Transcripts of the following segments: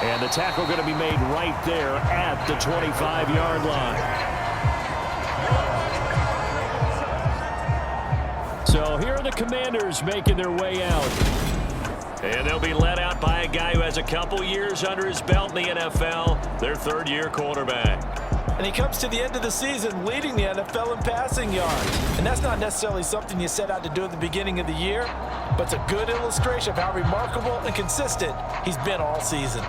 And the tackle going to be made right there at the 25-yard line. So here are the Commanders making their way out. And they'll be led out by a guy who has a couple years under his belt in the NFL, their third-year quarterback. And he comes to the end of the season leading the NFL in passing yards. And that's not necessarily something you set out to do at the beginning of the year, but it's a good illustration of how remarkable and consistent he's been all season.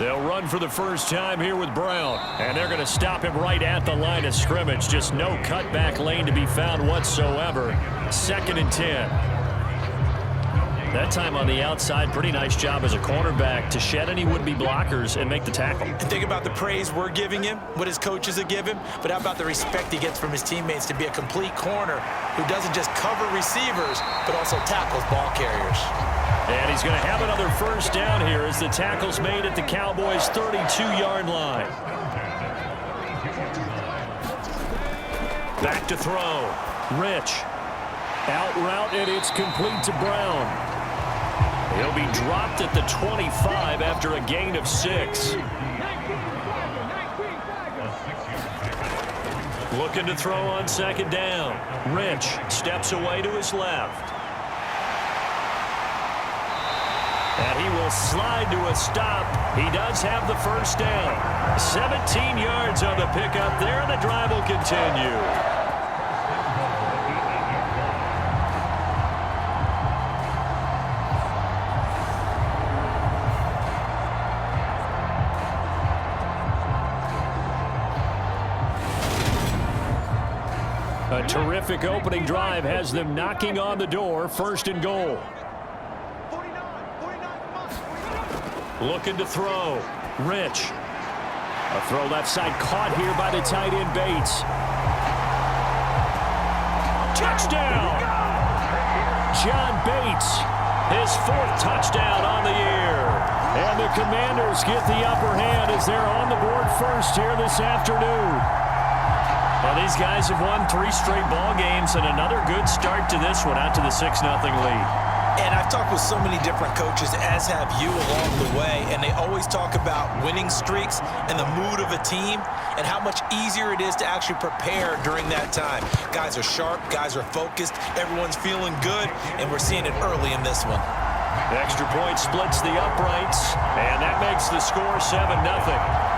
They'll run for the first time here with Brown. And they're going to stop him right at the line of scrimmage. Just no cutback lane to be found whatsoever. 2nd and 10. That time on the outside, pretty nice job as a cornerback to shed any would-be blockers and make the tackle. And think about the praise we're giving him, what his coaches have given, but how about the respect he gets from his teammates to be a complete corner who doesn't just cover receivers, but also tackles ball carriers. And he's going to have another first down here as the tackle's made at the Cowboys' 32-yard line. Back to throw. Rich. Out route, and it's complete to Brown. He'll be dropped at the 25 after a gain of 6. Looking to throw on 2nd down. Rich steps away to his left. And he will slide to a stop. He does have the first down. 17 yards on the pickup there, and the drive will continue. A terrific opening drive has them knocking on the door. 1st and goal. Looking to throw. Rich. A throw left side caught here by the tight end Bates. Touchdown! John Bates, his 4th touchdown on the year. And the Commanders get the upper hand as they're on the board first here this afternoon. Well, these guys have won 3 straight ball games and another good start to this one out to the 6-0 lead. And I've talked with so many different coaches, as have you along the way, and they always talk about winning streaks and the mood of a team and how much easier it is to actually prepare during that time. Guys are sharp, guys are focused, everyone's feeling good, and we're seeing it early in this one. The extra point splits the uprights, and that makes the score 7-0.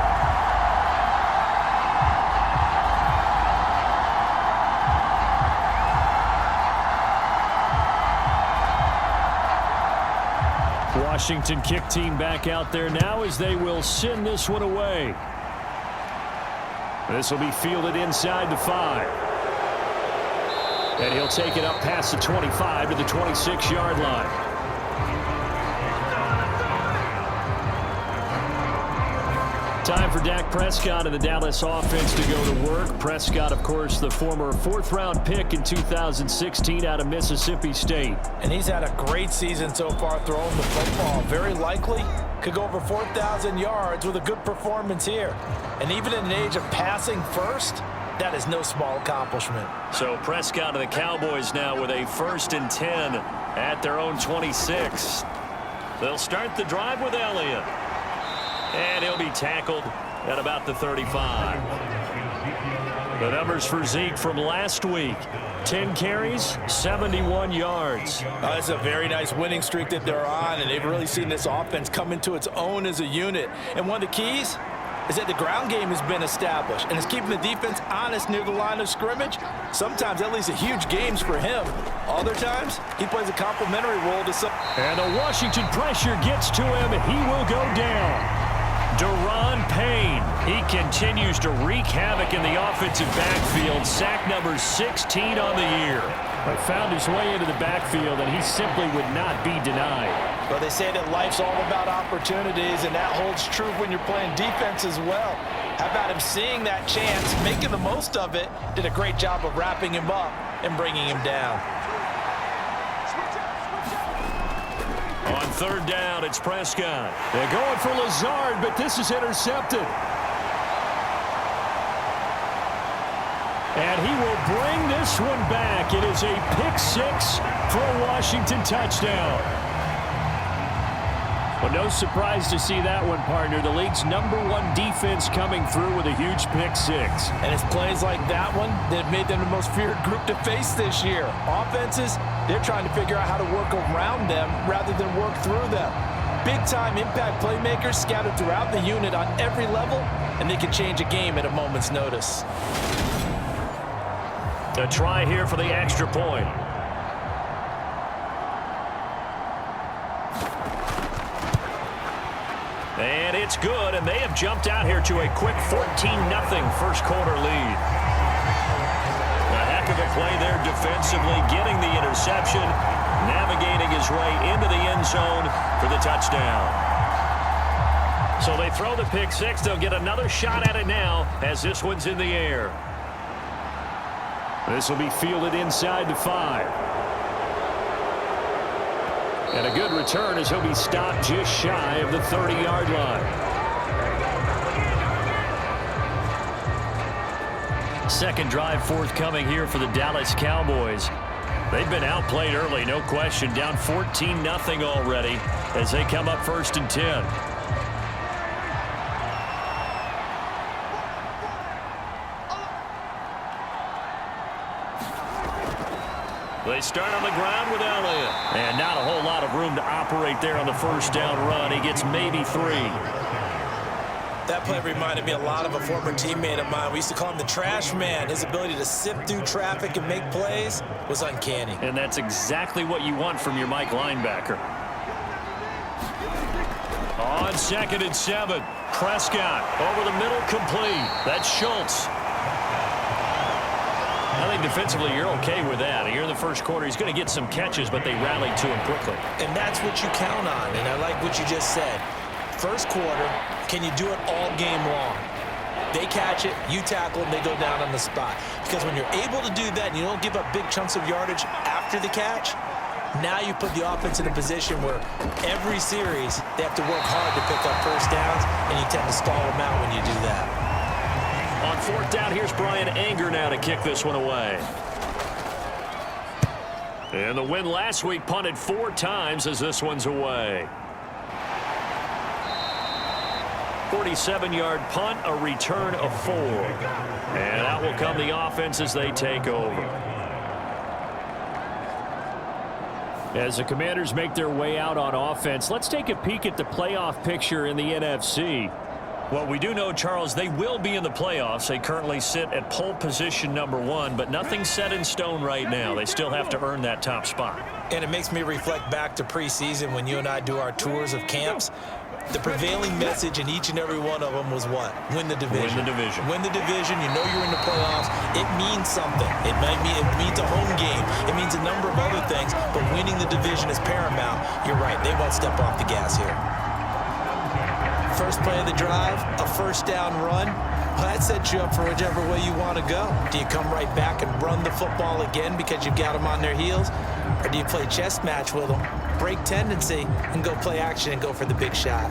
Washington kick team back out there now as they will send this one away. This will be fielded inside the 5. And he'll take it up past the 25 to the 26-yard line. Time for Dak Prescott and the Dallas offense to go to work. Prescott, of course, the former 4th-round pick in 2016 out of Mississippi State. And he's had a great season so far throwing the football. Very likely could go over 4,000 yards with a good performance here. And even in an age of passing first, that is no small accomplishment. So Prescott and the Cowboys now with a 1st and 10 at their own 26. They'll start the drive with Elliott. And he'll be tackled at about the 35. The numbers for Zeke from last week. 10 carries, 71 yards. It's a very nice winning streak that they're on, and they've really seen this offense come into its own as a unit. And one of the keys is that the ground game has been established, and it's keeping the defense honest near the line of scrimmage. Sometimes that leads to huge games for him. Other times, he plays a complimentary role to some. And the Washington pressure gets to him. He will go down. Daron Payne. He continues to wreak havoc in the offensive backfield. Sack number 16 on the year. But found his way into the backfield, and he simply would not be denied. Well, they say that life's all about opportunities, and that holds true when you're playing defense as well. How about him seeing that chance, making the most of it, did a great job of wrapping him up and bringing him down. On third down, it's Prescott. They're going for Lazard, but this is intercepted. And he will bring this one back. It is a pick-6 for a Washington touchdown. Well, no surprise to see that one, partner. The league's #1 defense coming through with a huge pick-6. And it's plays like that one that have made them the most feared group to face this year. Offenses, they're trying to figure out how to work around them rather than work through them. Big-time impact playmakers scattered throughout the unit on every level, and they can change a game at a moment's notice. A try here for the extra point. And it's good, and they have jumped out here to a quick 14-0 first quarter lead. A heck of a play there defensively, getting the interception, navigating his way into the end zone for the touchdown. So they throw the pick-6. They'll get another shot at it now as this one's in the air. This will be fielded inside the 5. And a good return as he'll be stopped just shy of the 30-yard line. Second drive forthcoming here for the Dallas Cowboys. They've been outplayed early, no question. Down 14-0 already as they come up 1st and 10. They start on the ground with Elliott. And not a whole lot of room to operate there on the first down run. He gets maybe 3. That play reminded me a lot of a former teammate of mine. We used to call him the trash man. His ability to sift through traffic and make plays was uncanny. And that's exactly what you want from your Mike linebacker. On 2nd and 7, Prescott over the middle, complete. That's Schultz. I think defensively you're okay with that. Here in the first quarter, he's going to get some catches, but they rallied to him quickly. And that's what you count on, and I like what you just said. First quarter, can you do it all game long? They catch it, you tackle them, they go down on the spot. Because when you're able to do that and you don't give up big chunks of yardage after the catch, now you put the offense in a position where every series they have to work hard to pick up first downs, and you tend to stall them out when you do that. On 4th down, here's Brian Anger now to kick this one away. And the win last week punted 4 times as this one's away. 47-yard punt, a return of 4. And out will come the offense as they take over. As the Commanders make their way out on offense, let's take a peek at the playoff picture in the NFC. Well, we do know, Charles, they will be in the playoffs. They currently sit at pole position #1, but nothing's set in stone right now. They still have to earn that top spot. And it makes me reflect back to preseason when you and I do our tours of camps. The prevailing message in each and every one of them was what? Win the division. Win the division. Win the division. You know you're in the playoffs. It means something. It means a home game. It means a number of other things, but winning the division is paramount. You're right. They won't step off the gas here. First play of the drive, a first down run. Well, that sets you up for whichever way you want to go. Do you come right back and run the football again because you've got them on their heels? Or do you play chess match with them, break tendency, and go play action and go for the big shot?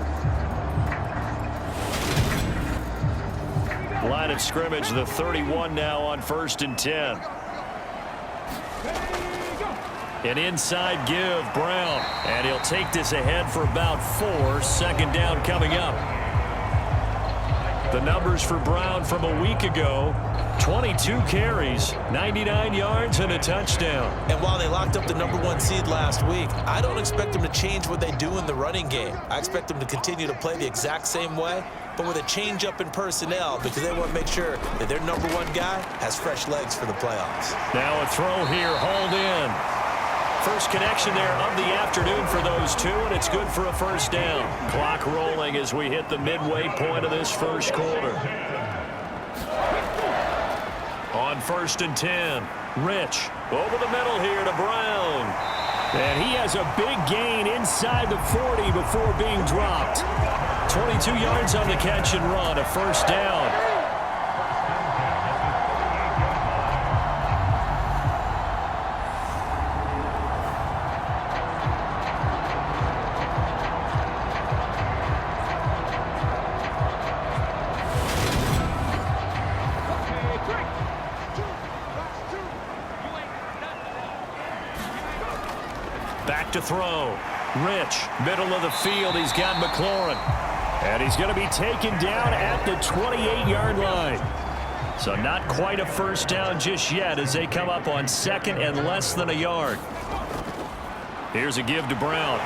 Line of scrimmage, the 31 now on 1st and 10. An inside give, Brown. And he'll take this ahead for about 4. Second down coming up. The numbers for Brown from a week ago: 22 carries, 99 yards, and a touchdown. And while they locked up the #1 seed last week, I don't expect them to change what they do in the running game. I expect them to continue to play the exact same way, but with a change up in personnel, because they want to make sure that their #1 guy has fresh legs for the playoffs. Now a throw here, hauled in. First connection there of the afternoon for those two, and it's good for a first down. Clock rolling as we hit the midway point of this first quarter. On 1st and 10, Rich over the middle here to Brown. And he has a big gain inside the 40 before being dropped. 22 yards on the catch and run, a first down. Back to throw. Rich, middle of the field. He's got McLaurin. And he's going to be taken down at the 28-yard line. So not quite a first down just yet as they come up on 2nd and less than a yard. Here's a give to Brown.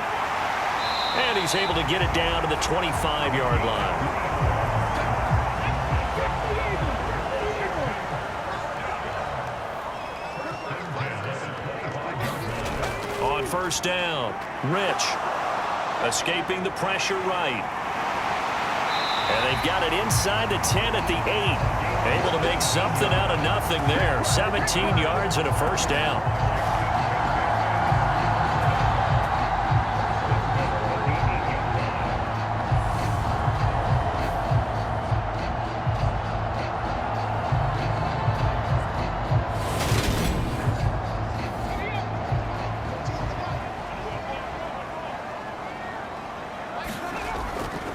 And he's able to get it down to the 25-yard line. On 1st down, Rich escaping the pressure right. And they've got it inside the 10 at the 8. Able to make something out of nothing there. 17 yards and a first down.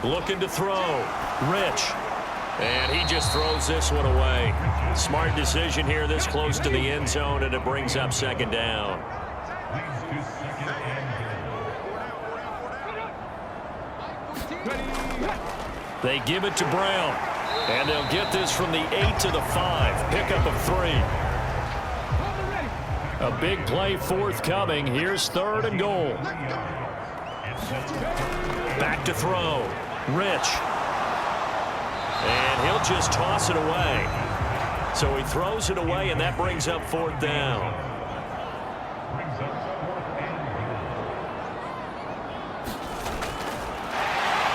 Looking to throw. Rich. And he just throws this one away. Smart decision here this close to the end zone, and it brings up 2nd down. They give it to Brown. And they'll get this from the 8 to the 5. Pickup of 3. A big play forthcoming. Here's 3rd and goal. Back to throw. Rich. And he'll just toss it away. So he throws it away, and that brings up 4th down.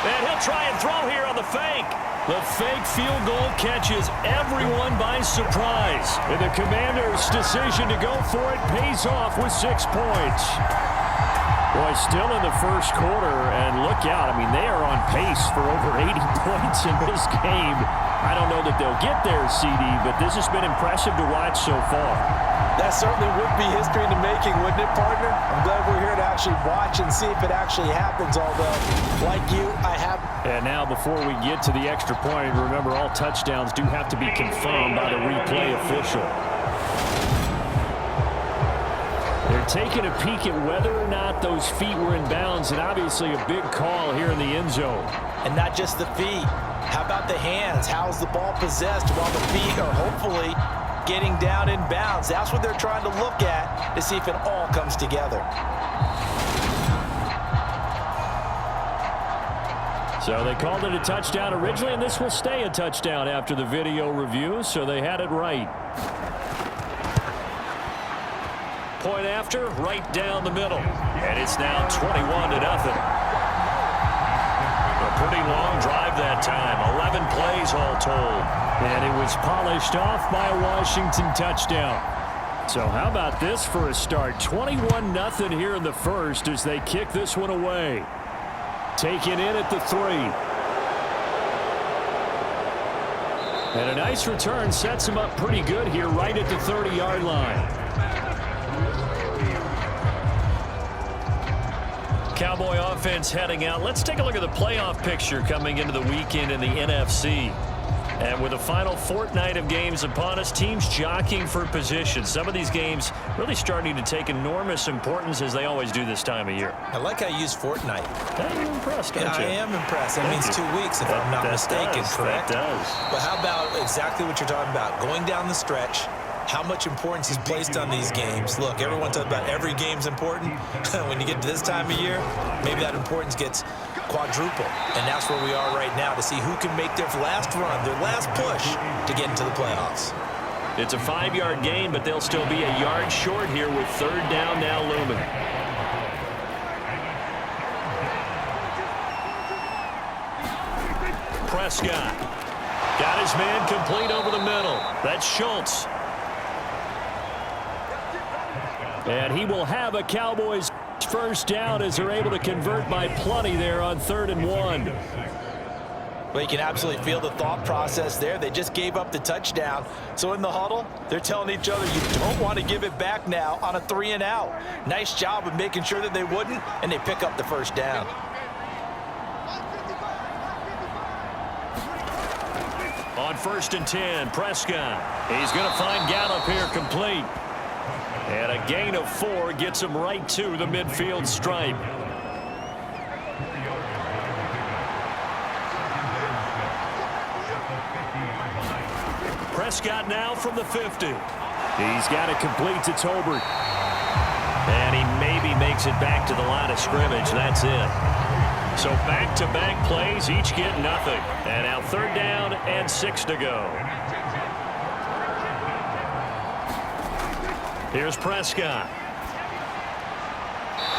And he'll try and throw here on the fake. The fake field goal catches everyone by surprise. And the Commanders' decision to go for it pays off with 6 points. Boy, still in the first quarter, and look out. I mean, they are on pace for over 80 points in this game. I don't know that they'll get there, CD, but this has been impressive to watch so far. That certainly would be history in the making, wouldn't it, partner? I'm glad we're here to actually watch and see if it actually happens, although, like you, I have... And now, before we get to the extra point, remember, all touchdowns do have to be confirmed by the replay official. They're taking a peek at whether or not those feet were in bounds, and obviously a big call here in the end zone. And not just the feet. How about the hands? How's the ball possessed while the feet are hopefully getting down in bounds? That's what they're trying to look at to see if it all comes together. So they called it a touchdown originally, and this will stay a touchdown after the video review, so they had it right. Point after, right down the middle. And it's now 21-0. A pretty long drive that time. 11 plays all told. And it was polished off by a Washington touchdown. So how about this for a start? 21-0 here in the first as they kick this one away. Taken in at the 3. And a nice return sets him up pretty good here right at the 30-yard line. Cowboy offense heading out. Let's take a look at the playoff picture coming into the weekend in the NFC. And with the final fortnight of games upon us, teams jockeying for position. Some of these games really starting to take enormous importance as they always do this time of year. I like how you use fortnight. You're impressed, aren't you? I am impressed. That means 2 weeks, if I'm not mistaken, correct? That does. But how about exactly what you're talking about? Going down the stretch, how much importance is placed on these games. Look, everyone talks about every game's important. When you get to this time of year, maybe that importance gets quadruple. And that's where we are right now to see who can make their last run, their last push to get into the playoffs. It's a 5-yard gain, but they'll still be a yard short here with third down now looming. Prescott got his man complete over the middle. That's Schultz. And he will have a Cowboys first down as they're able to convert by plenty there on 3rd and 1. Well, you can absolutely feel the thought process there. They just gave up the touchdown. So in the huddle, they're telling each other, you don't want to give it back now on a 3-and-out. Nice job of making sure that they wouldn't, and they pick up the first down. On 1st and 10, Prescott. He's going to find Gallup here complete. And a gain of 4 gets him right to the midfield stripe. Prescott now from the 50. He's got it complete to Tolbert. And he maybe makes it back to the line of scrimmage. That's it. So back-to-back plays, each get nothing. And now 3rd down and 6 to go. Here's Prescott.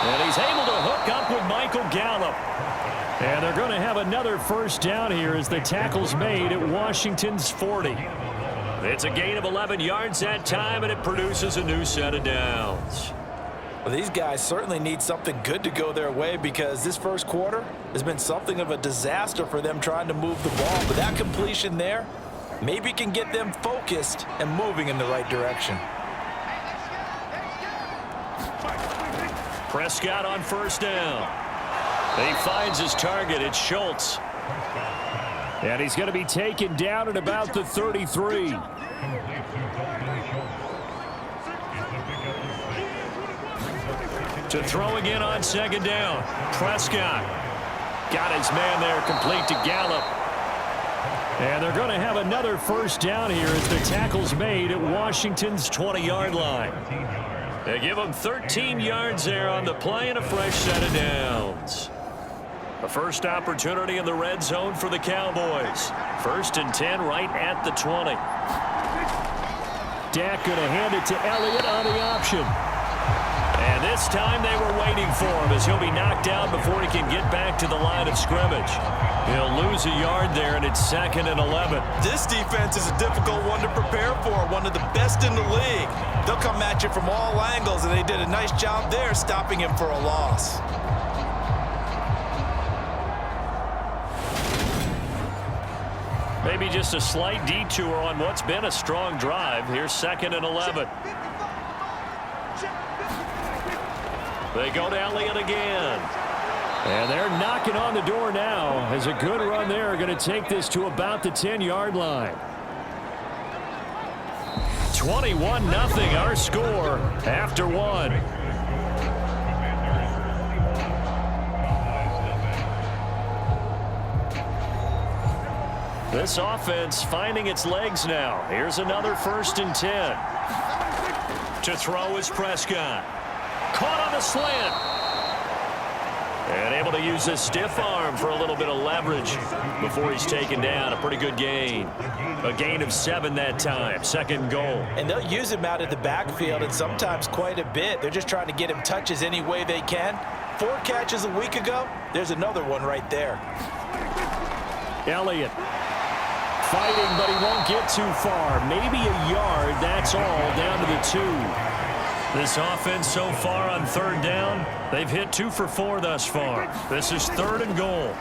And he's able to hook up with Michael Gallup. And they're going to have another first down here as the tackle's made at Washington's 40. It's a gain of 11 yards that time, and it produces a new set of downs. Well, these guys certainly need something good to go their way because this first quarter has been something of a disaster for them trying to move the ball. But that completion there maybe can get them focused and moving in the right direction. Prescott on 1st down. He finds his target. It's Schultz. And he's going to be taken down at about the 33. To throw again on 2nd down. Prescott got his man there complete to Gallup. And they're going to have another first down here as the tackle's made at Washington's 20-yard line. They give him 13 yards there on the play and a fresh set of downs. The first opportunity in the red zone for the Cowboys. 1st and 10 right at the 20. Dak going to hand it to Elliott on the option. And this time they were waiting for him as he'll be knocked down before he can get back to the line of scrimmage. He'll lose a yard there, and it's 2nd and 11. This defense is a difficult one to prepare for, one of the best in the league. They'll come at you from all angles, and they did a nice job there stopping him for a loss. Maybe just a slight detour on what's been a strong drive. Here's 2nd and 11. They go to Elliott again. And they're knocking on the door now as a good run there. Going to take this to about the 10-yard line. 21-0 our score after 1. This offense finding its legs now. Here's another 1st and 10. To throw is Prescott. Caught on the slant. And able to use his stiff arm for a little bit of leverage before he's taken down. A pretty good gain. A gain of 7 that time. 2nd goal. And they'll use him out at the backfield and sometimes quite a bit. They're just trying to get him touches any way they can. 4 catches a week ago. There's another one right there. Elliott fighting, but he won't get too far. Maybe a yard. That's all. Down to the 2. This offense so far on 3rd down, they've hit 2 for 4 thus far. This is 3rd and goal.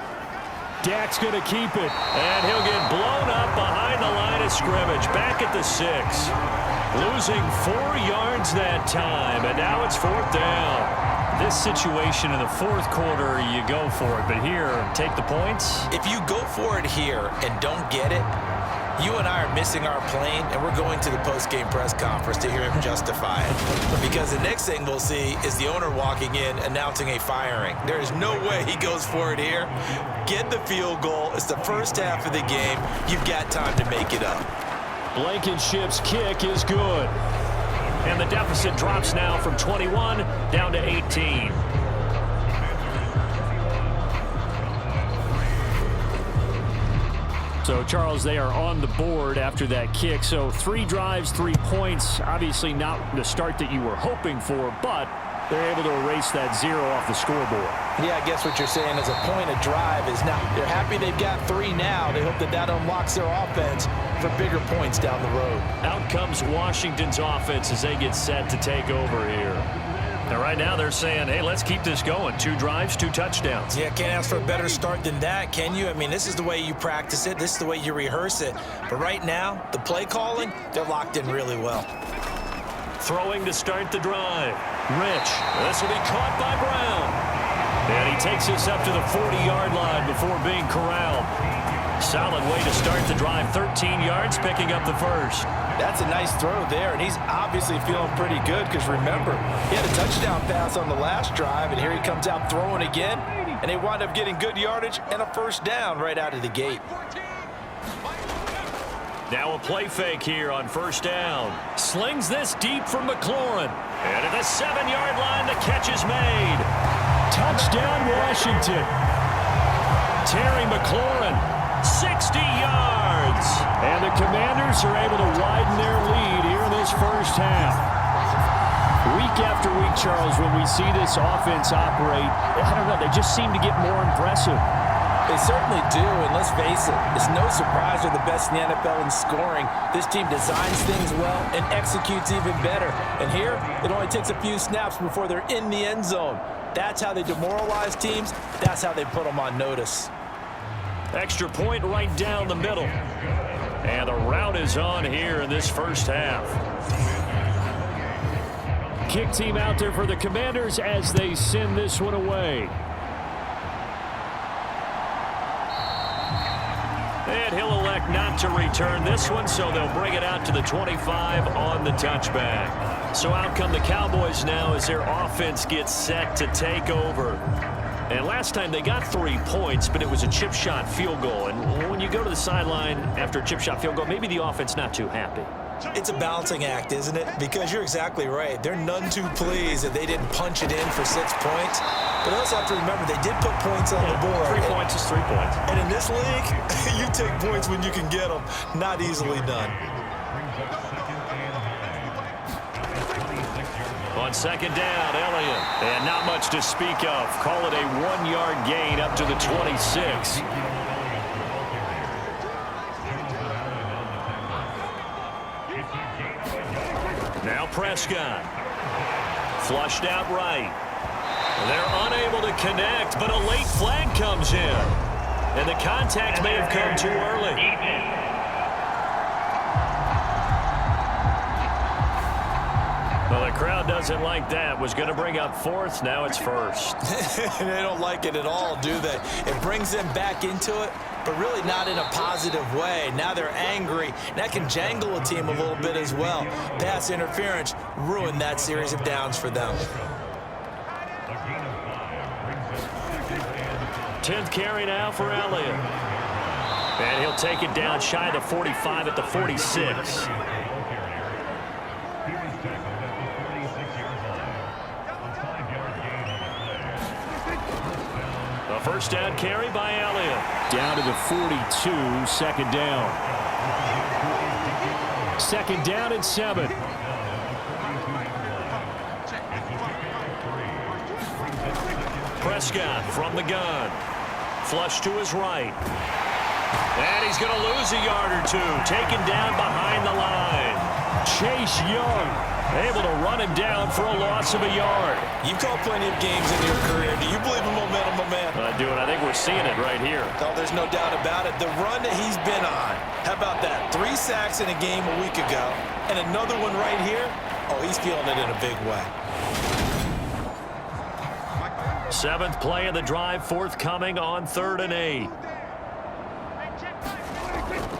Dak's going to keep it. And he'll get blown up behind the line of scrimmage. Back at the 6. Losing 4 yards that time, and now it's 4th down. This situation in the 4th quarter, you go for it. But here, take the points. If you go for it here and don't get it, you and I are missing our plane, and we're going to the post-game press conference to hear him justify it. Because the next thing we'll see is the owner walking in announcing a firing. There is no way he goes for it here. Get the field goal. It's the first half of the game. You've got time to make it up. Blankenship's kick is good. And the deficit drops now from 21 down to 18. So, Charles, they are on the board after that kick. So 3 drives, 3 points. Obviously not the start that you were hoping for, but they're able to erase that 0 off the scoreboard. Yeah, I guess what you're saying is a point of drive is now they're happy they've got 3 now. They hope that unlocks their offense for bigger points down the road. Out comes Washington's offense as they get set to take over here. And right now they're saying, hey, let's keep this going. 2 drives, 2 touchdowns. Yeah, can't ask for a better start than that, can you? I mean, this is the way you practice it. This is the way you rehearse it. But right now, the play calling, they're locked in really well. Throwing to start the drive. Rich. This will be caught by Brown. And he takes this up to the 40-yard line before being corralled. Solid way to start the drive. 13 yards, picking up the first. That's a nice throw there, and he's obviously feeling pretty good because, remember, he had a touchdown pass on the last drive, and here he comes out throwing again, and they wind up getting good yardage and a first down right out of the gate. Now a play fake here on first down. Slings this deep from McLaurin. And at the 7-yard line, the catch is made. Touchdown, Washington. Terry McLaurin, 60 yards. And the Commanders are able to widen their lead here in this first half. Week after week, Charles, when we see this offense operate, I don't know, they just seem to get more impressive. They certainly do, and let's face it, it's no surprise they're the best in the NFL in scoring. This team designs things well and executes even better. And here, it only takes a few snaps before they're in the end zone. That's how they demoralize teams. That's how they put them on notice. Extra point right down the middle. And the route is on here in this first half. Kick team out there for the Commanders as they send this one away. And he'll elect not to return this one, so they'll bring it out to the 25 on the touchback. So out come the Cowboys now as their offense gets set to take over. And last time they got 3 points, but it was a chip shot field goal. And when you go to the sideline after a chip shot field goal, maybe the offense not too happy. It's a balancing act, isn't it? Because you're exactly right. They're none too pleased that they didn't punch it in for 6 points. But also have to remember, they did put points on the board. 3 points is 3 points. And in this league, you take points when you can get them. Not easily done. On second down, Elliott. And not much to speak of. Call it a 1-yard gain up to the 26. Now Prescott. Flushed out right. They're unable to connect, but a late flag comes in. And the contact may have come too early. Well, the crowd doesn't like that. Was going to bring up 4th. Now it's 1st. They don't like it at all, do they? It brings them back into it, but really not in a positive way. Now they're angry. That can jangle a team a little bit as well. Pass interference ruined that series of downs for them. 10th carry now for Elliott. And he'll take it down shy of the 45 at the 46. A first down carry by Elliott. Down to the 42, second down. Second down and 7. Prescott from the gun. Flush to his right. And he's going to lose a yard or 2. Taken down behind the line. Chase Young able to run him down for a loss of a yard. You've called plenty of games in your career. Do you believe in momentum, my man? I do, and I think we're seeing it right here. No, there's no doubt about it. The run that he's been on. How about that? 3 sacks in a game a week ago. And another one right here. Oh, he's feeling it in a big way. 7th play of the drive, forthcoming on 3rd and 8.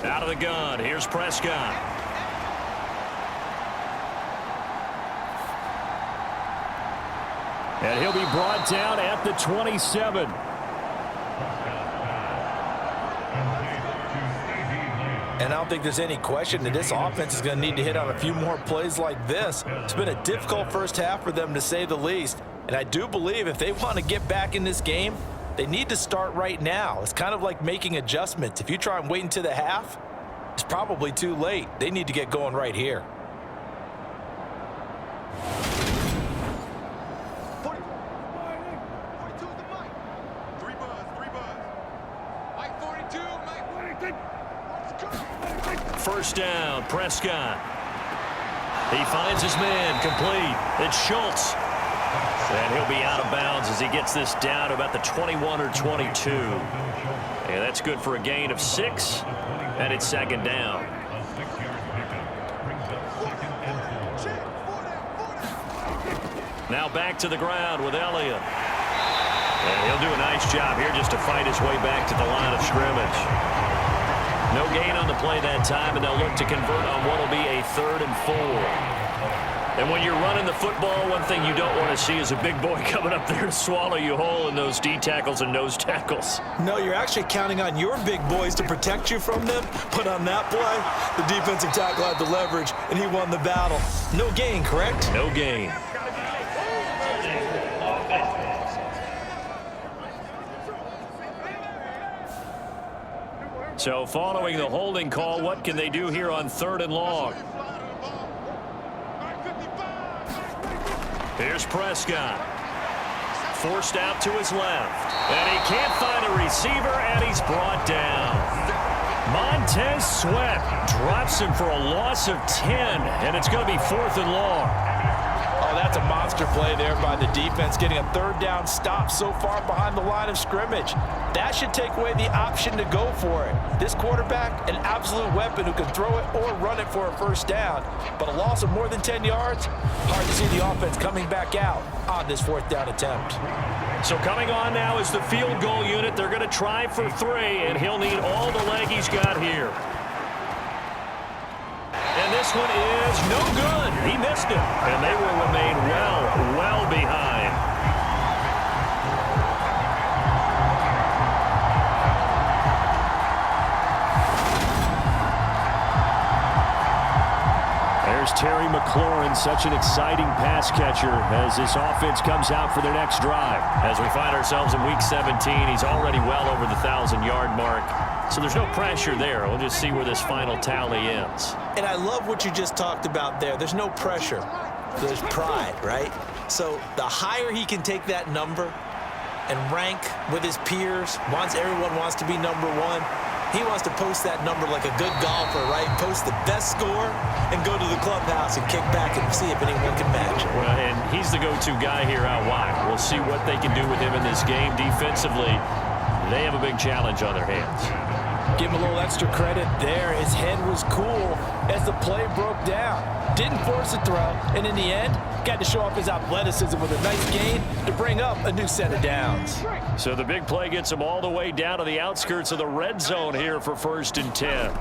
Out of the gun. Here's Prescott. And he'll be brought down at the 27. And I don't think there's any question that this offense is going to need to hit on a few more plays like this. It's been a difficult first half for them, to say the least. And I do believe if they want to get back in this game, They need to start right now. It's kind of like making adjustments. If you try and wait until the half, it's probably too late. They need to get going right here. First down, Prescott. He finds his man, complete. It's Schultz. And he'll be out of bounds as he gets this down to about the 21 or 22. And that's good for a gain of 6. And it's second down. Now back to the ground with Elliott. And he'll do a nice job here just to fight his way back to the line of scrimmage. No gain on the play that time, and they'll look to convert on what will be a 3rd and 4. And when you're running the football, one thing you don't want to see is a big boy coming up there to swallow you whole in those D tackles and nose tackles. No, you're actually counting on your big boys to protect you from them. But on that play, the defensive tackle had the leverage, and he won the battle. No gain, correct? No gain. So following the holding call, what can they do here on 3rd and long? Here's Prescott. Forced out to his left. And he can't find a receiver, and he's brought down. Montez Sweat drops him for a loss of 10, and it's going to be 4th and long. Oh, that's a monster play there by the defense, getting a 3rd down stop so far behind the line of scrimmage. That should take away the option to go for it. This quarterback, an absolute weapon who can throw it or run it for a 1st down. But a loss of more than 10 yards, hard to see the offense coming back out on this 4th down attempt. So coming on now is the field goal unit. They're going to try for 3, and he'll need all the leg he's got here. And this one is no good. He missed it. And they will remain well behind. There's Terry McLaurin, such an exciting pass catcher as this offense comes out for their next drive. As we find ourselves in week 17, he's already well over the 1,000-yard mark. So there's no pressure there. We'll just see where this final tally ends. And I love what you just talked about there. There's no pressure. There's pride, right? So the higher he can take that number and rank with his peers, everyone wants to be number 1. He wants to post that number like a good golfer, right? Post the best score and go to the clubhouse and kick back and see if anyone can match it. Well, and he's the go-to guy here out wide. We'll see what they can do with him in this game defensively. They have a big challenge on their hands. Give him a little extra credit there. His head was cool as the play broke down. Didn't force a throw, and in the end, got to show off his athleticism with a nice gain to bring up a new set of downs. So the big play gets him all the way down to the outskirts of the red zone here for 1st and 10.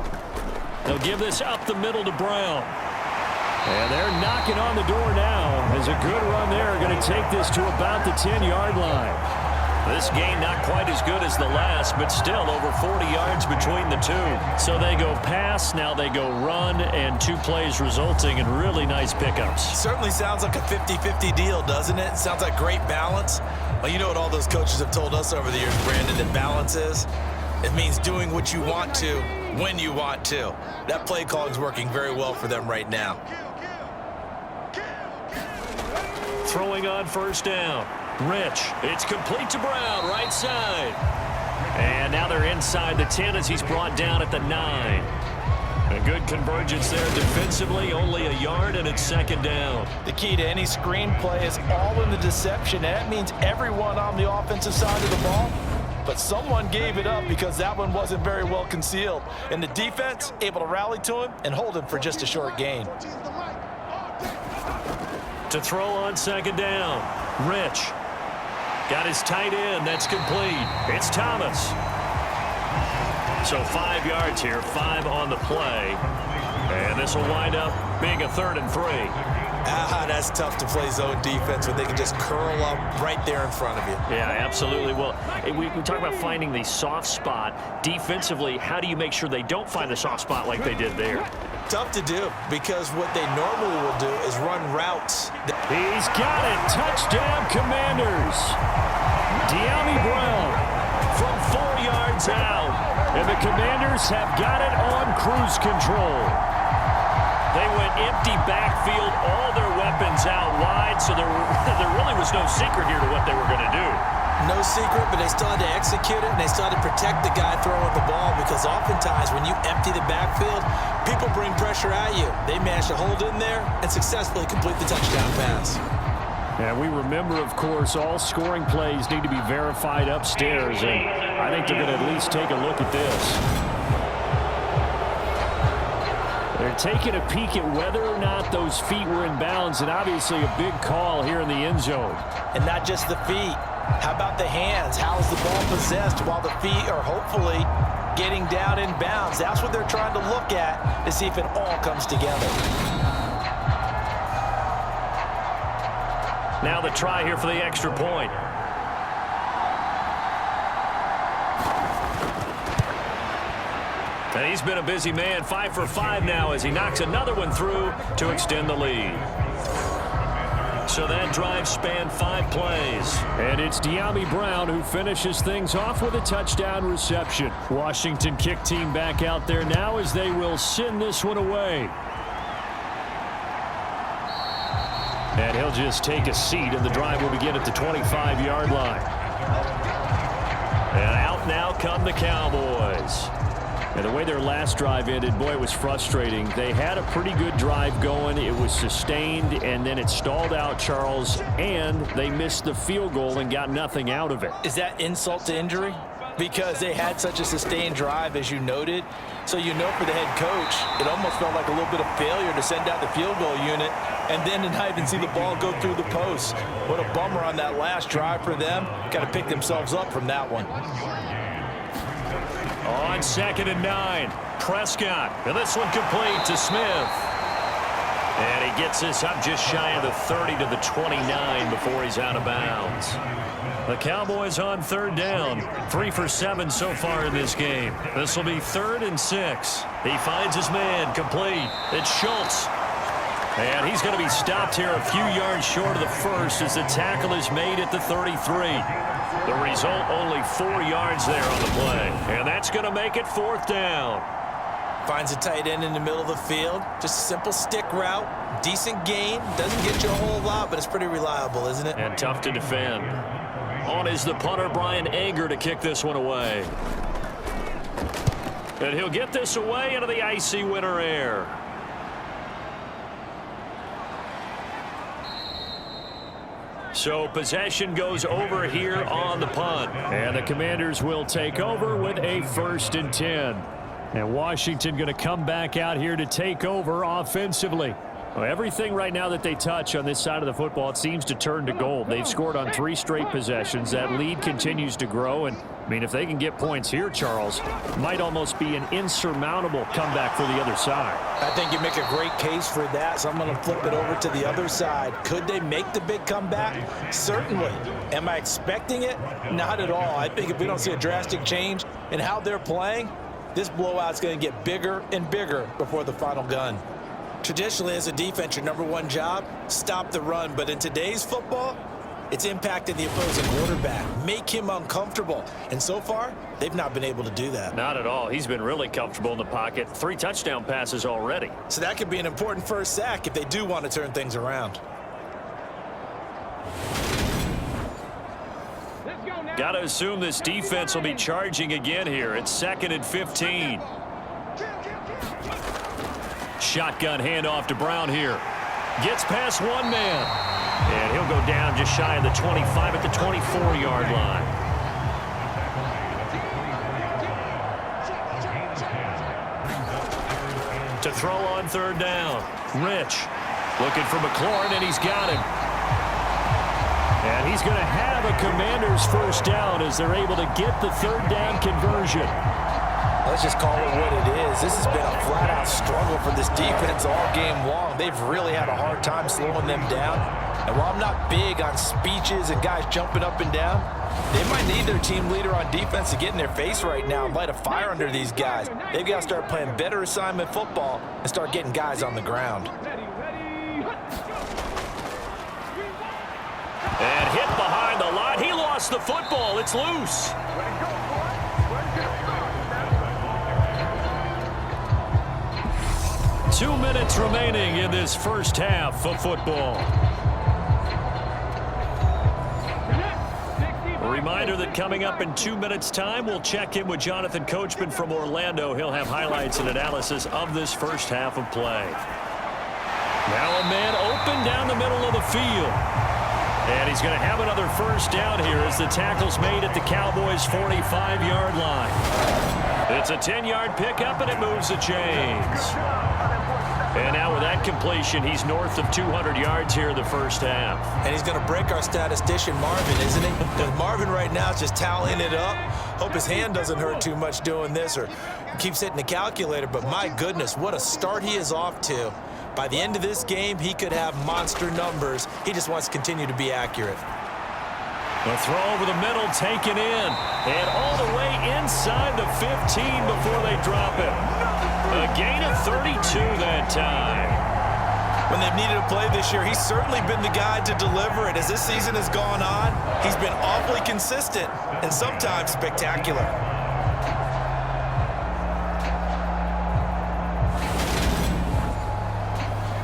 They'll give this up the middle to Brown. And they're knocking on the door now as a good run there going to take this to about the 10-yard line. This gain not quite as good as the last, but still over 40 yards between the two. So they go pass, now they go run, and 2 plays resulting in really nice pickups. Certainly sounds like a 50-50 deal, doesn't it? Sounds like great balance. Well, you know what all those coaches have told us over the years, Brandon, that balance is? It means doing what you want to when you want to. That play calling is working very well for them right now. Throwing on 1st down. Rich. It's complete to Brown, right side. And now they're inside the 10 as he's brought down at the 9. A good convergence there defensively, only a yard, and it's 2nd down. The key to any screen play is all in the deception. That means everyone on the offensive side of the ball, but someone gave it up because that one wasn't very well concealed. And the defense able to rally to him and hold him for just a short gain. To throw on 2nd down. Rich. Got his tight end. That's complete. It's Thomas. So 5 yards here, 5 on the play. And this will wind up being a 3rd and 3. That's tough to play zone defense when they can just curl up right there in front of you. Yeah, absolutely. Well, we talk about finding the soft spot. Defensively, how do you make sure they don't find the soft spot like they did there? Tough to do because what they normally will do is run routes. He's got it. Touchdown, Commanders. De'Ami Brown from 4 yards out. And the Commanders have got it on cruise control. They went empty backfield, all their weapons out wide, so there really was no secret here to what they were going to do. No secret, but they still had to execute it, and they still had to protect the guy throwing the ball, because oftentimes when you empty the backfield, people bring pressure at you. They managed to hold in there and successfully complete the touchdown pass. And we remember, of course, all scoring plays need to be verified upstairs, and I think they're going to at least take a look at this. They're taking a peek at whether or not those feet were in bounds, and obviously a big call here in the end zone. And not just the feet. How about the hands? How is the ball possessed while the feet are hopefully getting down in bounds? That's what they're trying to look at to see if it all comes together. Now the try here for the extra point. And he's been a busy man, 5 for 5 now as he knocks another one through to extend the lead. So that drive spanned 5 plays. And it's De'Ami Brown who finishes things off with a touchdown reception. Washington kick team back out there now as they will send this one away. And he'll just take a seat, and the drive will begin at the 25-yard line. And out now come the Cowboys. And the way their last drive ended, boy, it was frustrating. They had a pretty good drive going. It was sustained, and then it stalled out, Charles, and they missed the field goal and got nothing out of it. Is that insult to injury? Because they had such a sustained drive, as you noted. So you know for the head coach, it almost felt like a little bit of failure to send out the field goal unit and then to not even see the ball go through the post. What a bummer on that last drive for them. Got to pick themselves up from that one. On 2nd and 9, Prescott. And this one complete to Smith. And he gets this up just shy of the 30 to the 29 before he's out of bounds. The Cowboys on 3rd down. 3 for 7 so far in this game. This will be 3rd and 6. He finds his man complete. It's Schultz. And he's going to be stopped here a few yards short of the first as the tackle is made at the 33. The result, only 4 yards there on the play. And that's going to make it 4th down. Finds a tight end in the middle of the field. Just a simple stick route. Decent gain. Doesn't get you a whole lot, but it's pretty reliable, isn't it? And tough to defend. On is the punter, Brian Anger, to kick this one away. And he'll get this away into the icy winter air. So possession goes over here on the punt. And the Commanders will take over with a 1st and 10. And Washington going to come back out here to take over offensively. Well, everything right now that they touch on this side of the football, it seems to turn to gold. They've scored on 3 straight possessions. That lead continues to grow. And, I mean, if they can get points here, Charles, might almost be an insurmountable comeback for the other side. I think you make a great case for that, so I'm going to flip it over to the other side. Could they make the big comeback? Certainly. Am I expecting it? Not at all. I think if we don't see a drastic change in how they're playing, this blowout's going to get bigger and bigger before the final gun. Traditionally, as a defense, your #1 job, stop the run. But in today's football, it's impacting the opposing quarterback. Make him uncomfortable. And so far, they've not been able to do that. Not at all. He's been really comfortable in the pocket. 3 touchdown passes already. So that could be an important first sack if they do want to turn things around. Got to assume this defense will be charging again here. It's 2nd and 15. Shotgun handoff to Brown here. Gets past one man. And he'll go down just shy of the 25 at the 24-yard line. To throw on 3rd down. Rich looking for McLaurin, and he's got him. And he's going to have a Commanders 1st down as they're able to get the 3rd down conversion. Let's just call it what it is. This has been a flat-out struggle for this defense all game long. They've really had a hard time slowing them down. And while I'm not big on speeches and guys jumping up and down, they might need their team leader on defense to get in their face right now and light a fire under these guys. They've got to start playing better assignment football and start getting guys on the ground. And hit behind the line. He lost lost the football. It's loose. 2 minutes remaining in this first half of football. A reminder that coming up in 2 minutes' time, we'll check in with Jonathan Coachman from Orlando. He'll have highlights and analysis of this first half of play. Now a man open down the middle of the field. And he's going to have another first down here as the tackle's made at the Cowboys' 45-yard line. It's a 10-yard pickup, and it moves the chains. And now with that completion, he's north of 200 yards here in the first half. And he's going to break our statistician Marvin, isn't he? Because Marvin right now is just tallying it up. Hope his hand doesn't hurt too much doing this or keeps hitting the calculator. But my goodness, what a start he is off to. By the end of this game, he could have monster numbers. He just wants to continue to be accurate. A throw over the middle, taken in. And all the way inside the 15 before they drop him. A gain of 32 that time. When they've needed a play this year, he's certainly been the guy to deliver it. As this season has gone on, he's been awfully consistent and sometimes spectacular.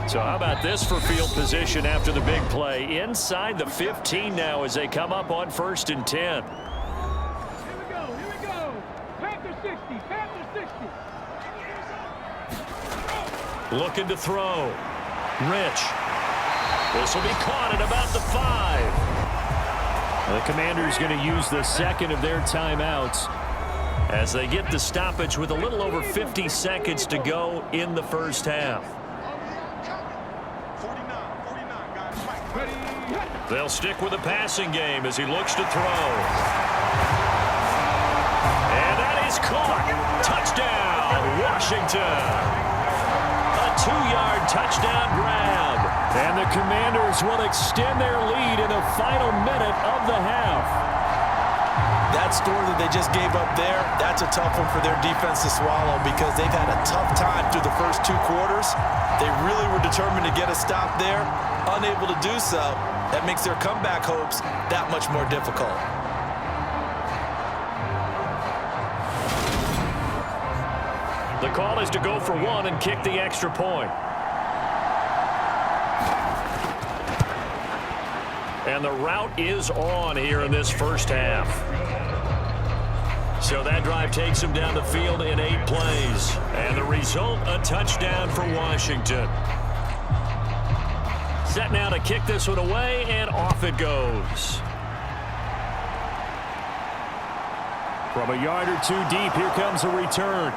So how about this for field position after the big play? Inside the 15 now as they come up on 1st and 10. Here we go. Panther 60, Panther 60. Looking to throw. Rich. This will be caught at about the 5. The Commanders going to use the second of their timeouts as they get the stoppage with a little over 50 seconds to go in the first half. They'll stick with the passing game as he looks to throw. And that is caught. Touchdown, Washington. A 2-yard touchdown grab. And the Commanders will extend their lead in the final minute of the half. That score that they just gave up there, that's a tough one for their defense to swallow because they've had a tough time through the first 2 quarters. They really were determined to get a stop there, unable to do so. That makes their comeback hopes that much more difficult. The call is to go for 1 and kick the extra point. And the route is on here in this first half. So that drive takes them down the field in 8 plays. And the result, a touchdown for Washington. Set now to kick this one away, and off it goes. From a yard or 2 deep, here comes a return.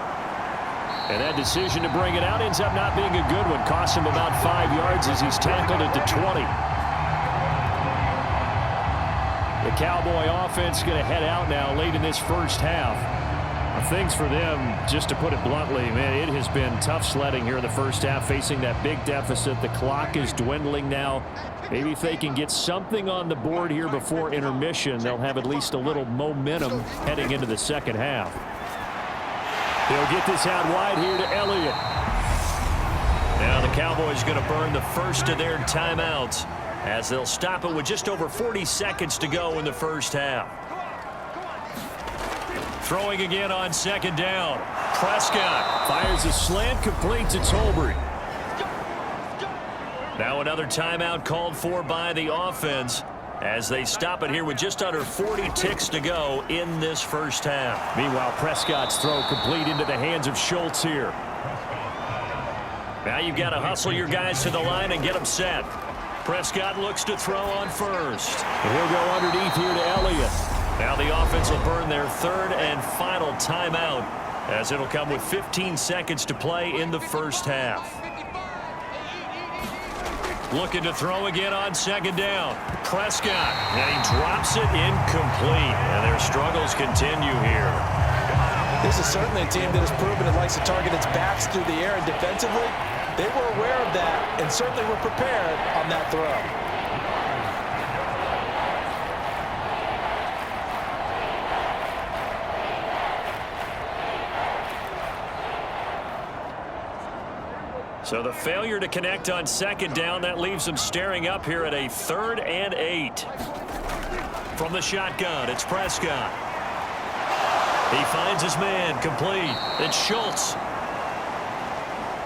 And that decision to bring it out ends up not being a good one. Costs him about 5 yards as he's tackled at the 20. The Cowboy offense going to head out now late in this first half. Things for them, just to put it bluntly, man, it has been tough sledding here in the first half, facing that big deficit. The clock is dwindling now. Maybe if they can get something on the board here before intermission, they'll have at least a little momentum heading into the second half. They'll get this out wide here to Elliott. Now the Cowboys going to burn the first of their timeouts as they'll stop it with just over 40 seconds to go in the first half. Throwing again on 2nd down. Prescott fires a slant complete to Tolbert. Now another timeout called for by the offense as they stop it here with just under 40 ticks to go in this first half. Meanwhile, Prescott's throw complete into the hands of Schultz here. Now you've got to hustle your guys to the line and get them set. Prescott looks to throw on 1st. And he'll go underneath here to Elliott. Now the offense will burn their 3rd and final timeout as it'll come with 15 seconds to play in the first half. Looking to throw again on 2nd down. Prescott, and he drops it incomplete, and their struggles continue here. This is certainly a team that has proven it likes to target its backs through the air, and defensively, they were aware of that and certainly were prepared on that throw. So the failure to connect on 2nd down, that leaves them staring up here at a 3rd and 8. From the shotgun, it's Prescott. He finds his man, complete. It's Schultz.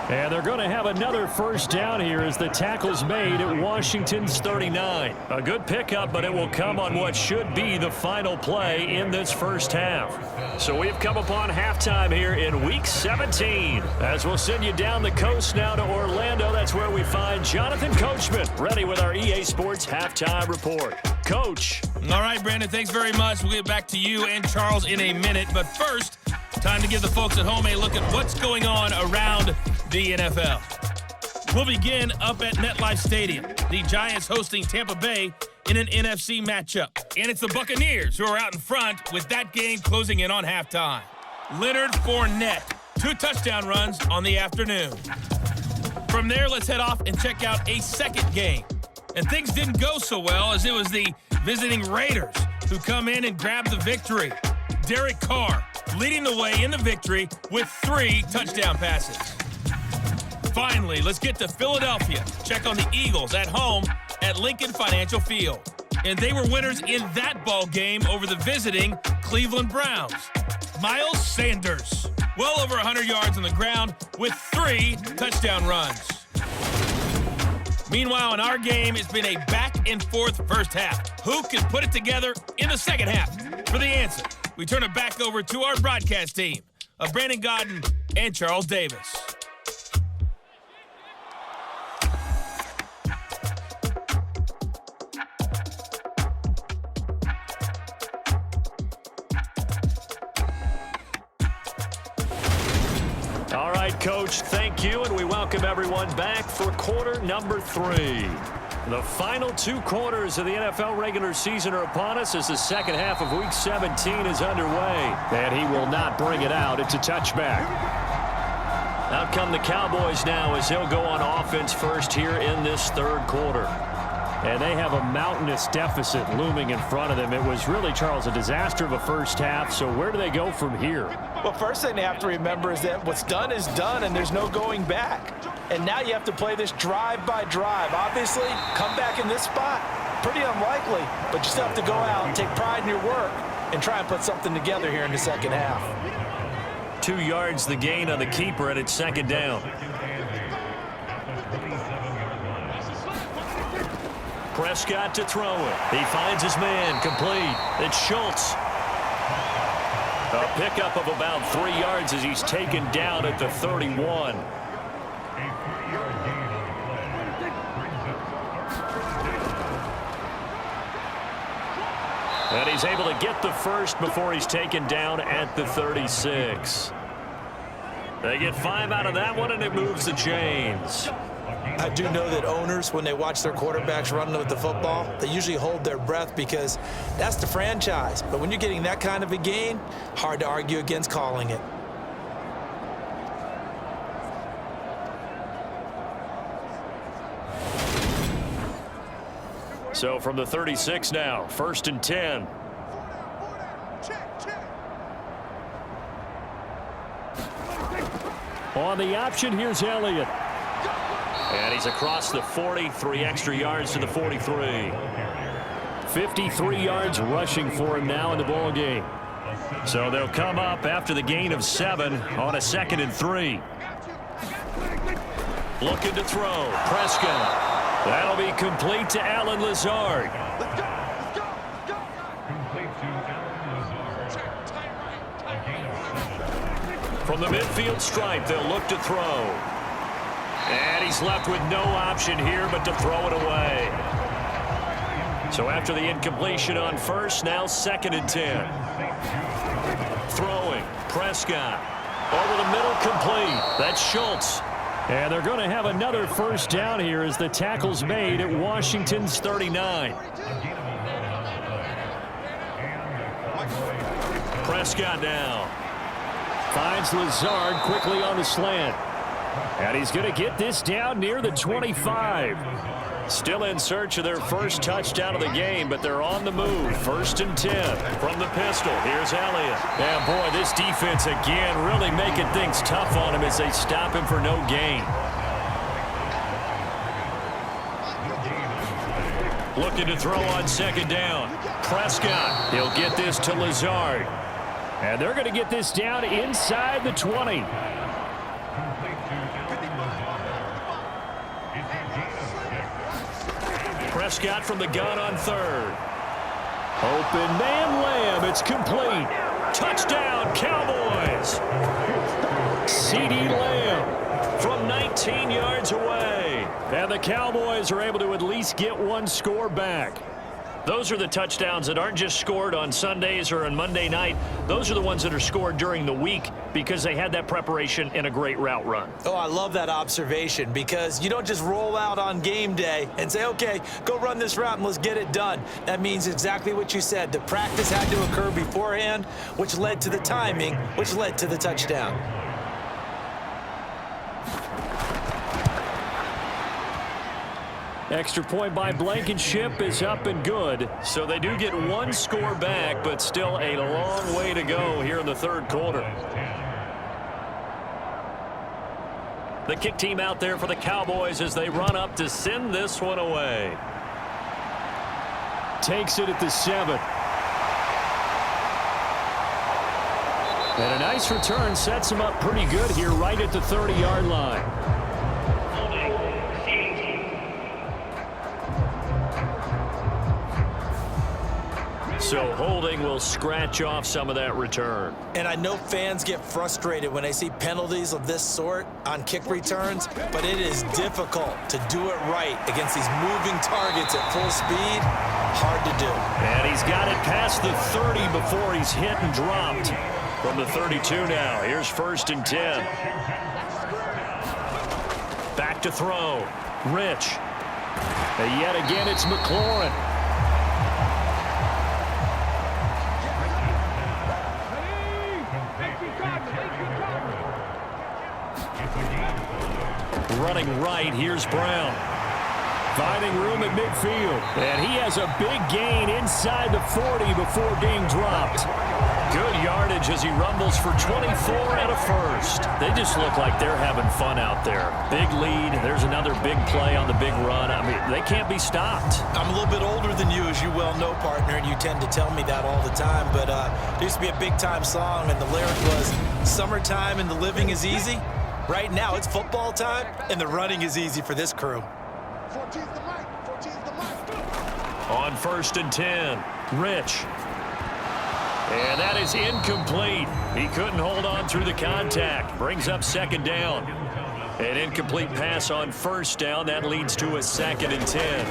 And they're going to have another first down here as the tackle's made at Washington's 39. A good pickup, but it will come on what should be the final play in this first half. So we've come upon halftime here in Week 17. As we'll send you down the coast now to Orlando, that's where we find Jonathan Coachman, ready with our EA Sports Halftime Report. Coach. All right, Brandon, thanks very much. We'll get back to you and Charles in a minute. But first, time to give the folks at home a look at what's going on around the NFL. We'll begin up at MetLife Stadium. The Giants hosting Tampa Bay in an NFC matchup. And it's the Buccaneers who are out in front with that game closing in on halftime. Leonard Fournette, 2 touchdown runs on the afternoon. From there, let's head off and check out a second game. And things didn't go so well as it was the visiting Raiders who come in and grab the victory. Derek Carr leading the way in the victory with 3 touchdown passes. Finally, let's get to Philadelphia. Check on the Eagles at home at Lincoln Financial Field. And they were winners in that ball game over the visiting Cleveland Browns. Miles Sanders, well over 100 yards on the ground with 3 touchdown runs. Meanwhile, in our game, it's been a back-and-forth first half. Who can put it together in the second half? For the answer, we turn it back over to our broadcast team of Brandon Godden and Charles Davis. All right, Coach, thank you, and we welcome everyone back for quarter number 3. The final 2 quarters of the NFL regular season are upon us as the second half of Week 17 is underway. And he will not bring it out. It's a touchback. Out come the Cowboys now as he'll go on offense first here in this third quarter. And they have a mountainous deficit looming in front of them. It was really, Charles, a disaster of a first half. So where do they go from here? Well, first thing they have to remember is that what's done is done, and there's no going back. And now you have to play this drive by drive. Obviously, come back in this spot, pretty unlikely, but you still have to go out and take pride in your work and try and put something together here in the second half. 2 yards the gain on the keeper, and it's second down. Prescott to throw it. He finds his man, complete. It's Schultz. A pickup of about 3 yards as he's taken down at the 31. And he's able to get the first before he's taken down at the 36. They get 5 out of that one, and it moves the chains. I do know that owners, when they watch their quarterbacks run with the football, they usually hold their breath because that's the franchise. But when you're getting that kind of a gain, hard to argue against calling it. So from the 36 now, 1st and 10. On the option, here's Elliott. And he's across the 40, 3 extra yards to the 43. 53 yards rushing for him now in the ball game. So they'll come up after the gain of 7 on a 2nd and 3. Looking to throw. Prescott. That'll be complete to Allen Lazard. From the midfield stripe, they'll look to throw. And he's left with no option here but to throw it away. So after the incompletion on first, now 2nd and 10. Throwing. Prescott. Over the middle, complete. That's Schultz. And they're going to have another first down here as the tackle's made at Washington's 39. Prescott now. Finds Lazard quickly on the slant. And he's going to get this down near the 25. Still in search of their first touchdown of the game, but they're on the move. 1st and 10 from the pistol. Here's Elliott. And boy, this defense again really making things tough on him as they stop him for no gain. Looking to throw on second down. Prescott. He'll get this to Lazard. And they're going to get this down inside the 20. Prescott from the gun on third. Open man Lamb. It's complete. Touchdown, Cowboys. CeeDee Lamb from 19 yards away. And the Cowboys are able to at least get one score back. Those are the touchdowns that aren't just scored on Sundays or on Monday night. Those are the ones that are scored during the week because they had that preparation and a great route run. Oh, I love that observation because you don't just roll out on game day and say, okay, go run this route and let's get it done. That means exactly what you said. The practice had to occur beforehand, which led to the timing, which led to the touchdown. Extra point by Blankenship is up and good. So they do get one score back, but still a long way to go here in the third quarter. The kick team out there for the Cowboys as they run up to send this one away. Takes it at the 7. And a nice return sets him up pretty good here right at the 30-yard line. So holding will scratch off some of that return. And I know fans get frustrated when they see penalties of this sort on kick returns, but it is difficult to do it right against these moving targets at full speed. Hard to do. And he's got it past the 30 before he's hit and dropped. From the 32 now, here's 1st and 10. Back to throw. Rich. And yet again, it's McLaurin. Running right, here's Brown. Finding room at midfield. And he has a big gain inside the 40 before being dropped. Good yardage as he rumbles for 24 and a first. They just look like they're having fun out there. Big lead. There's another big play on the big run. I mean, they can't be stopped. I'm a little bit older than you, as you well know, partner, and you tend to tell me that all the time. But there used to be a big-time song, and the lyric was, "Summertime and the living is easy." Right now, it's football time, and the running is easy for this crew. 14's the mic. 14's the mic. On 1st and 10, Rich. And that is incomplete. He couldn't hold on through the contact. Brings up 2nd down. An incomplete pass on 1st down. That leads to a 2nd and 10.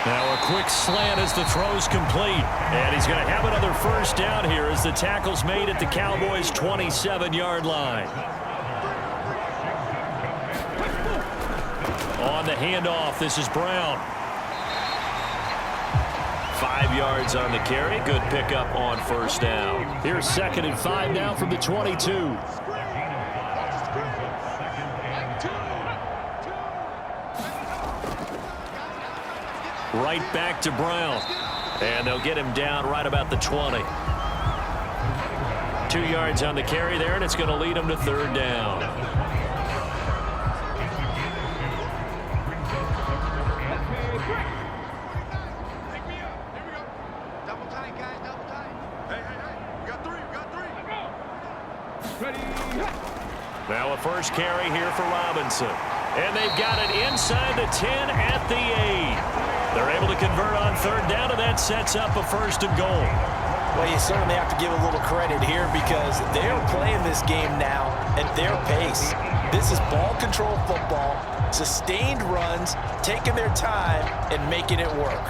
Now a quick slant as the throw's complete. And he's going to have another 1st down here as the tackle's made at the Cowboys' 27-yard line. On the handoff, this is Brown. 5 yards on the carry. Good pickup on 1st down. Here's 2nd and 5 now from the 22. Right back to Brown. And they'll get him down right about the 20. 2 yards on the carry there, and it's going to lead him to 3rd down. Now a 1st carry here for Robinson. And they've got it inside the 10 at the 8. They're able to convert on 3rd down, and that sets up a 1st and goal. Well, you certainly have to give a little credit here because they're playing this game now at their pace. This is ball control football, sustained runs, taking their time, and making it work.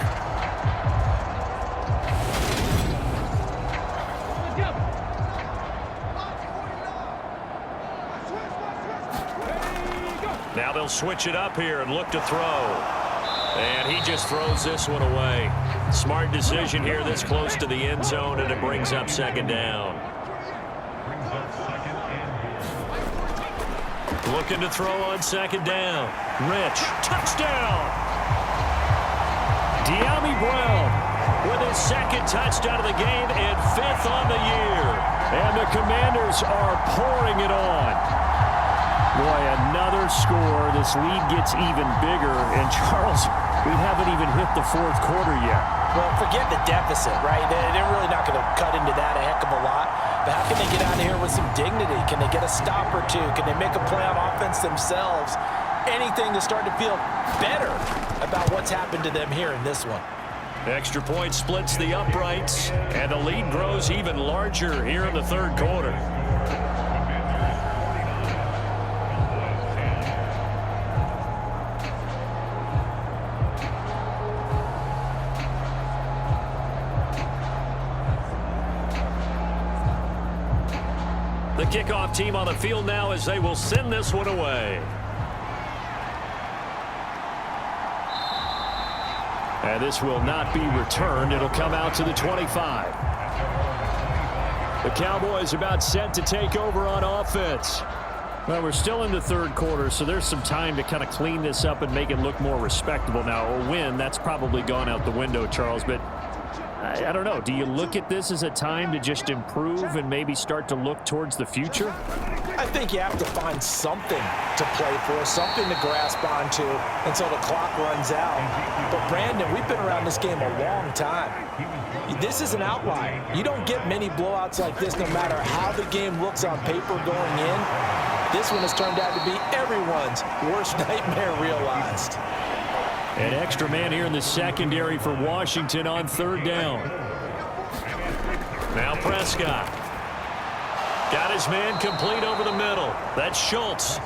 Now they'll switch it up here and look to throw. And he just throws this one away. Smart decision here this close to the end zone, and it brings up 2nd down. Looking to throw on 2nd down. Rich, touchdown! De'Ami Brown with his 2nd touchdown of the game and 5th on the year. And the Commanders are pouring it on. Boy, another score. This lead gets even bigger. And Charles, We haven't even hit the fourth quarter yet. Well, forget the deficit, right? They're really not going to cut into that a heck of a lot. But how can they get out of here with some dignity? Can they get a stop or two? Can they make a play on offense themselves? Anything to start to feel better about what's happened to them here in this one. Extra point splits the uprights, and the lead grows even larger here in the third quarter. The kickoff team on the field now as they will send this one away. And this will not be returned. It'll come out to the 25. The Cowboys about set to take over on offense. Well, we're still in the third quarter, so there's some time to kind of clean this up and make it look more respectable. Now, a win, that's probably gone out the window, Charles, but I don't know. Do you look at this as a time to just improve and maybe start to look towards the future? I think you have to find something to play for, something to grasp onto until the clock runs out. But, Brandon, we've been around this game a long time. This is an outlier. You don't get many blowouts like this no matter how the game looks on paper going in. This one has turned out to be everyone's worst nightmare realized. An extra man here in the secondary for Washington on third down. Now Prescott. Got his man complete over the middle. That's Schultz.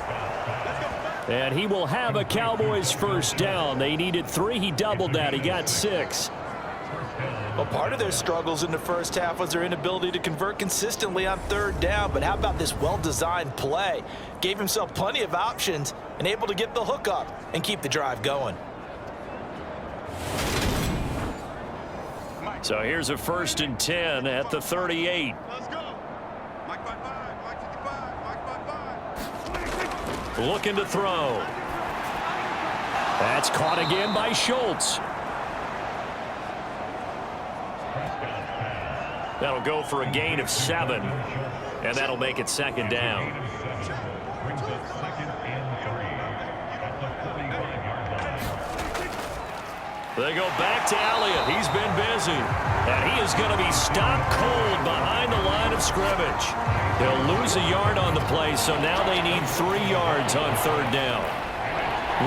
And he will have a Cowboys first down. They needed 3. He doubled that. He got 6. Well, part of their struggles in the first half was their inability to convert consistently on third down. But how about this well-designed play? Gave himself plenty of options and able to get the hook up and keep the drive going. So here's a 1st and 10 at the 38. Let's go. Mike 55, Mike 55, Mike 55. Looking to throw. That's caught again by Schultz. That'll go for a gain of 7, and that'll make it 2nd down. They go back to Elliott. He's been busy. And he is going to be stopped cold behind the line of scrimmage. They'll lose a yard on the play, so now they need 3 yards on third down.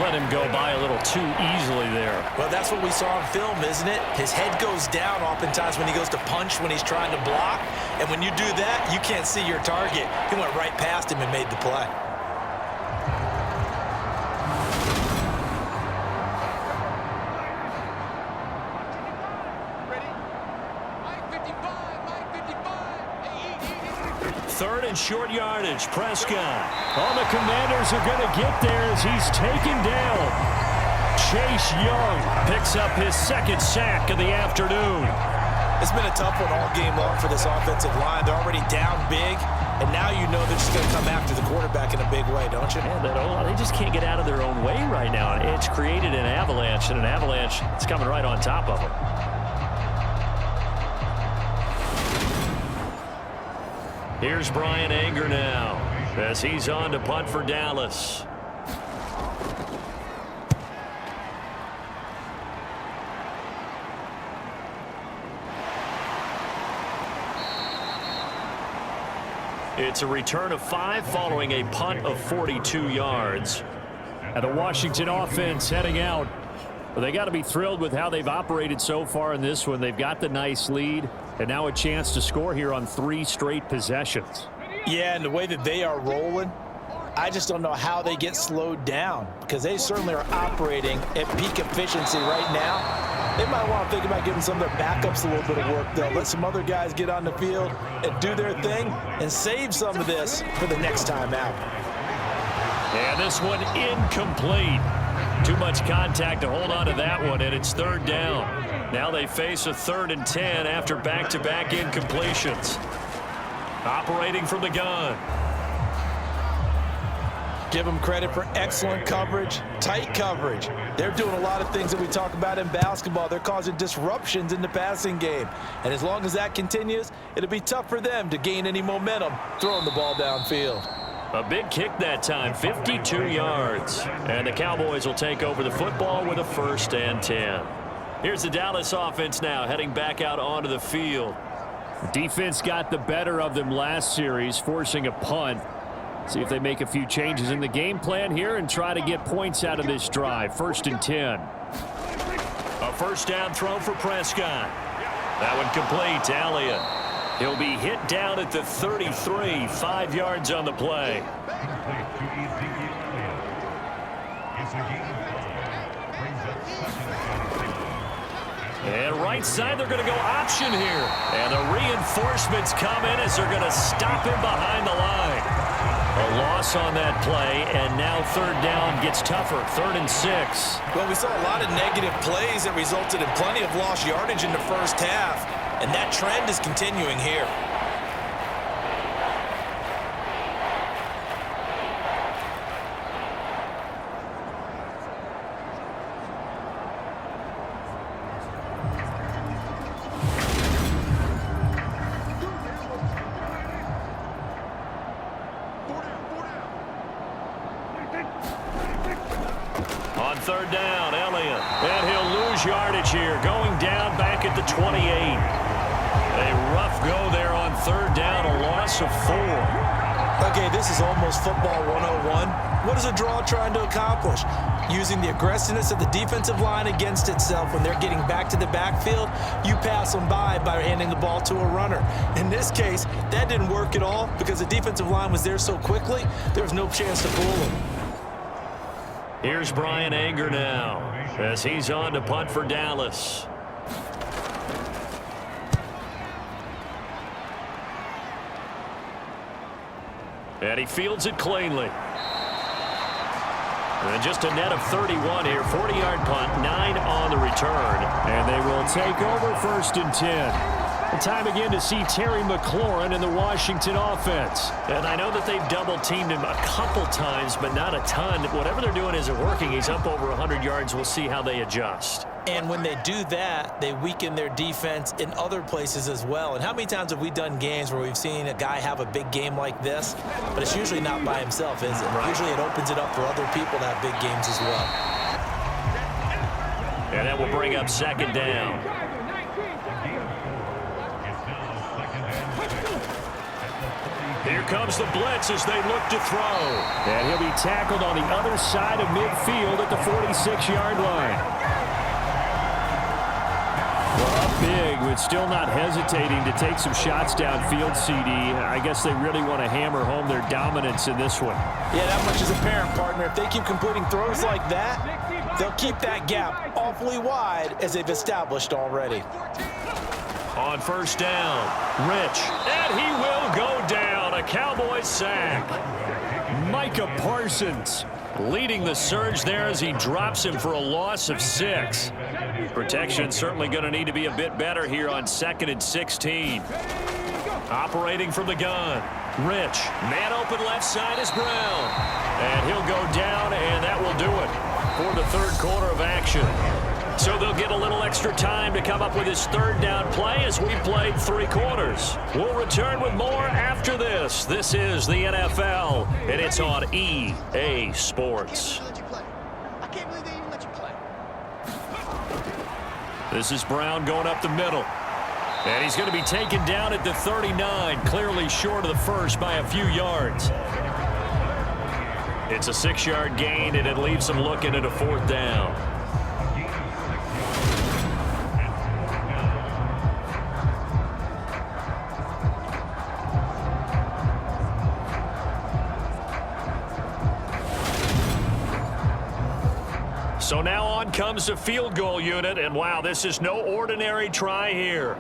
Let him go by a little too easily there. Well, that's what we saw on film, isn't it? His head goes down oftentimes when he goes to punch, when he's trying to block. And when you do that, you can't see your target. He went right past him and made the play. Third and short yardage. Prescott. All the Commanders are going to get there as he's taken down. Chase Young Picks up his 2nd sack of the afternoon. It's been a tough one all game long for this offensive line. They're already down big, and now you know they're just going to come after the quarterback in a big way, don't you? Man, they just can't get out of their own way right now. It's created an avalanche, and an avalanche is coming right on top of them. Here's Brian Anger now as he's on to punt for Dallas. It's a return of 5 following a punt of 42 yards. And the Washington offense heading out. Well, they got to be thrilled with how they've operated so far in this one. They've got the nice lead, and now a chance to score here on 3 straight possessions. Yeah, and the way that they are rolling, I just don't know how they get slowed down because they certainly are operating at peak efficiency right now. They might want to think about giving some of their backups a little bit of work, though. Let some other guys get on the field and do their thing and save some of this for the next time out. And this one incomplete. Too much contact to hold on to that one, and it's 3rd down. Now they face a 3rd and 10 after back-to-back incompletions. Operating from the gun. Give them credit for excellent coverage, tight coverage. They're doing a lot of things that we talk about in basketball. They're causing disruptions in the passing game. And as long as that continues, it'll be tough for them to gain any momentum throwing the ball downfield. A big kick that time, 52 yards. And the Cowboys will take over the football with a 1st and 10. Here's the Dallas offense now heading back out onto the field. Defense got the better of them last series, forcing a punt. See if they make a few changes in the game plan here and try to get points out of this drive. 1st and 10. A 1st down throw for Prescott. That one complete to Elliott. He'll be hit down at the 33, 5 yards on the play. And right side, they're going to go option here. And the reinforcements come in as they're going to stop him behind the line. A loss on that play, and now 3rd down gets tougher. 3rd and 6. Well, we saw a lot of negative plays that resulted in plenty of lost yardage in the first half, and that trend is continuing here. On 3rd down, Elliott. And he'll lose yardage here, going down back at the 28. A rough go there on 3rd down, a loss of 4. Okay, this is almost football 101. What is a draw trying to accomplish? Using the aggressiveness of the defensive line against itself when they're getting back to the backfield, you pass them by handing the ball to a runner. In this case, that didn't work at all because the defensive line was there so quickly, there was no chance to fool them. Here's Brian Anger now as he's on to punt for Dallas. And he fields it cleanly. And just a net of 31 here. 40-yard punt, 9 on the return. And they will take over 1st and 10. Time again to see Terry McLaurin in the Washington offense. And I know that they've double-teamed him a couple times, but not a ton. Whatever they're doing isn't working. He's up over 100 yards. We'll see how they adjust. And when they do that, they weaken their defense in other places as well. And how many times have we done games where we've seen a guy have a big game like this, but it's usually not by himself, is it? Right. Usually it opens it up for other people to have big games as well. And that will bring up 2nd down. Here comes the blitz as they look to throw. And he'll be tackled on the other side of midfield at the 46-yard line. Well, up big, but still not hesitating to take some shots downfield, CD. I guess they really want to hammer home their dominance in this one. Yeah, that much is apparent, partner. If they keep completing throws like that, they'll keep that gap awfully wide as they've established already. On 1st down, Rich. And he will go down. A Cowboys sack. Micah Parsons leading the surge there as he drops him for a loss of 6. Protection certainly going to need to be a bit better here on 2nd and 16. Operating from the gun. Rich. Man open left side is Brown. And he'll go down, and that will do it for the 3rd quarter of action. So they'll get a little extra time to come up with his 3rd down play as we played 3 quarters. We'll return with more after this. This is the NFL, and it's on EA Sports. This is Brown going up the middle. And he's going to be taken down at the 39, clearly short of the first by a few yards. It's a 6-yard gain, and it leaves them looking at a 4th down. So now on comes the field goal unit, and wow, this is no ordinary try here.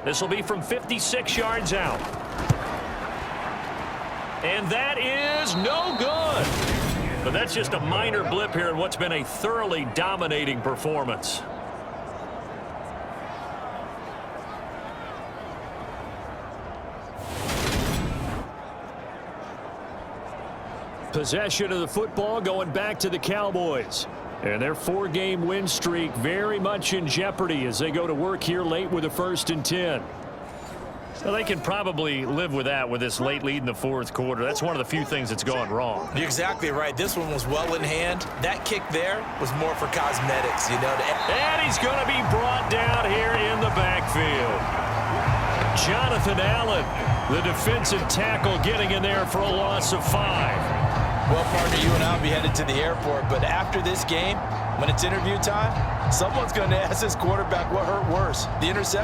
This will be from 56 yards out. And that is no good. But that's just a minor blip here in what's been a thoroughly dominating performance. Possession of the football going back to the Cowboys. And their 4-game win streak very much in jeopardy as they go to work here late with a 1st and 10. Well, they can probably live with that with this late lead in the fourth quarter. That's one of the few things that's gone wrong. You're exactly right. This one was well in hand. That kick there was more for cosmetics, you know. And he's going to be brought down here in the backfield. Jonathan Allen, the defensive tackle, getting in there for a loss of 5. Well, partner, you and I will be headed to the airport, but after this game, when it's interview time, someone's going to ask this quarterback what hurt worse, the interception